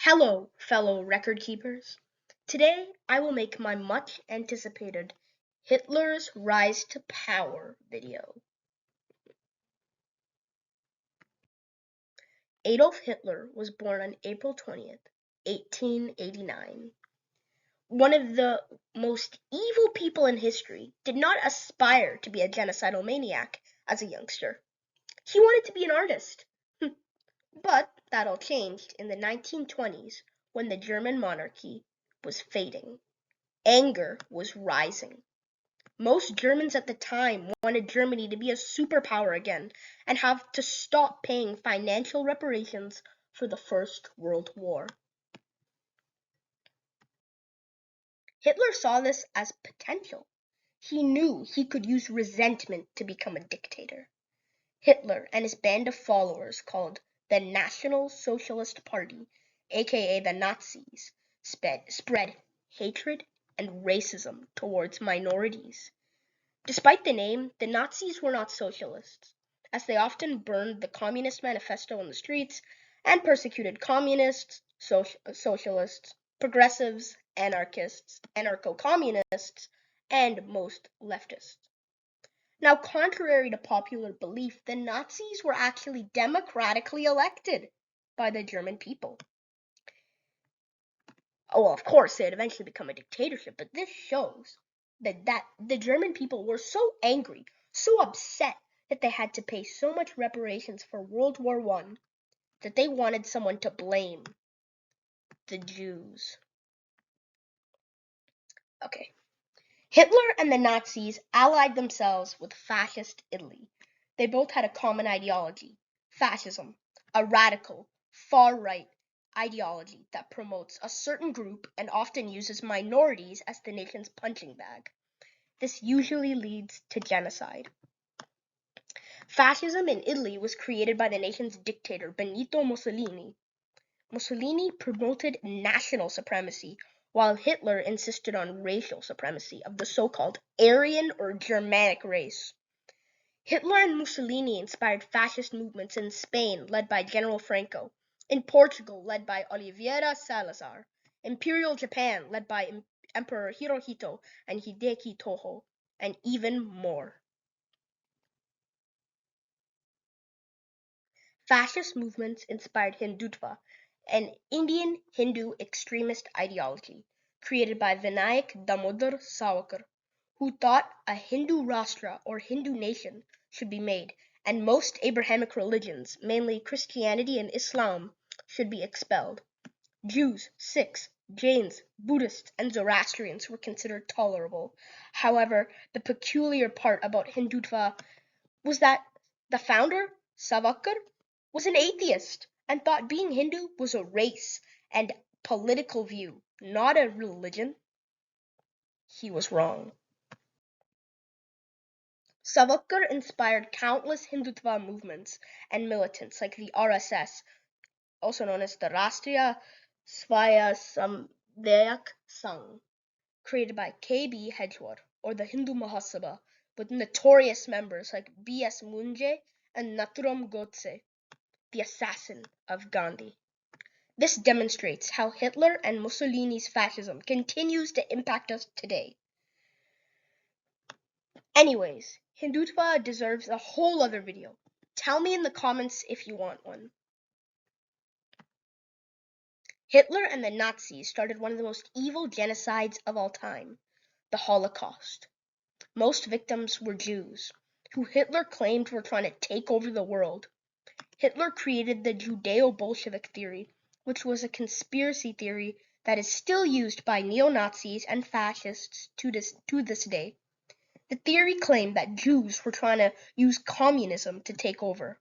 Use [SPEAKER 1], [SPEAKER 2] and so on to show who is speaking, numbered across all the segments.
[SPEAKER 1] Hello, fellow record keepers. Today I will make my much anticipated Hitler's Rise to Power video. Adolf Hitler was born on April 20th, 1889. One of the most evil people in history, did not aspire to be a genocidal maniac as a youngster. He wanted to be an artist. But that all changed in the 1920s when the German monarchy was fading. Anger was rising. Most Germans at the time wanted Germany to be a superpower again and have to stop paying financial reparations for the First World War. Hitler saw this as potential. He knew he could use resentment to become a dictator. Hitler and his band of followers, called the National Socialist Party, aka the Nazis, spread hatred and racism towards minorities. Despite the name, the Nazis were not socialists, as they often burned the Communist Manifesto on the streets and persecuted communists, socialists, progressives, anarchists, anarcho-communists, and most leftists. Now, contrary to popular belief, the Nazis were actually democratically elected by the German people. Oh, well, of course, they had eventually become a dictatorship, but this shows that the German people were so angry, so upset that they had to pay so much reparations for World War I that they wanted someone to blame: the Jews. Okay. Hitler and the Nazis allied themselves with fascist Italy. They both had a common ideology: fascism, a radical, far-right ideology that promotes a certain group and often uses minorities as the nation's punching bag. This usually leads to genocide. Fascism in Italy was created by the nation's dictator Benito Mussolini. Mussolini promoted national supremacy, while Hitler insisted on racial supremacy of the so-called Aryan or Germanic race. Hitler and Mussolini inspired fascist movements in Spain, led by General Franco, in Portugal, led by Oliveira Salazar, Imperial Japan, led by Emperor Hirohito and Hideki Toho, and even more. Fascist movements inspired Hindutva, an Indian Hindu extremist ideology created by Vinayak Damodar Savarkar, who thought a Hindu Rashtra or Hindu nation should be made, and most Abrahamic religions, mainly Christianity and Islam, should be expelled. Jews, Sikhs, Jains, Buddhists, and Zoroastrians were considered tolerable. However, the peculiar part about Hindutva was that the founder, Savarkar, was an atheist and thought being Hindu was a race and political view, not a religion. He was wrong. Savarkar inspired countless Hindutva movements and militants like the RSS, also known as the Rashtriya Swayamsevak Sangh, created by K.B. Hedgewar, or the Hindu Mahasabha, with notorious members like B.S. Munje and Nathuram Godse, the assassin of Gandhi. This demonstrates how Hitler and Mussolini's fascism continues to impact us today. Anyways, Hindutva deserves a whole other video. Tell me in the comments if you want one. Hitler and the Nazis started one of the most evil genocides of all time, the Holocaust. Most victims were Jews, who Hitler claimed were trying to take over the world. Hitler created the Judeo-Bolshevik theory, which was a conspiracy theory that is still used by neo-Nazis and fascists to this day. The theory claimed that Jews were trying to use communism to take over.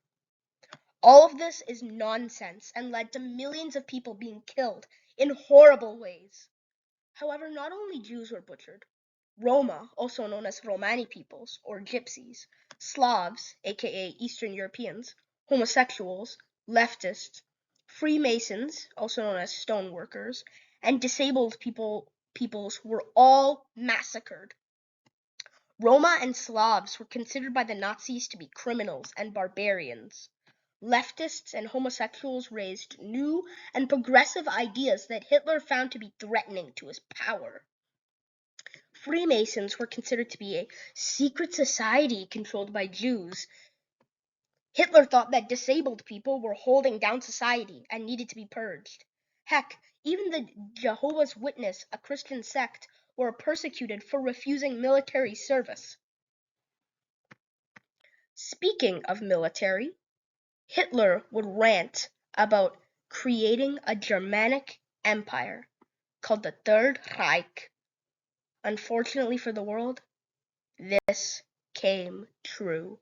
[SPEAKER 1] All of this is nonsense and led to millions of people being killed in horrible ways. However, not only Jews were butchered. Roma, also known as Romani peoples or Gypsies, Slavs, aka Eastern Europeans, homosexuals, leftists, Freemasons, also known as stoneworkers, and disabled peoples were all massacred. Roma and Slavs were considered by the Nazis to be criminals and barbarians. Leftists and homosexuals raised new and progressive ideas that Hitler found to be threatening to his power. Freemasons were considered to be a secret society controlled by Jews. Hitler thought that disabled people were holding down society and needed to be purged. Heck, even the Jehovah's Witnesses, a Christian sect, were persecuted for refusing military service. Speaking of military, Hitler would rant about creating a Germanic empire called the Third Reich. Unfortunately for the world, this came true.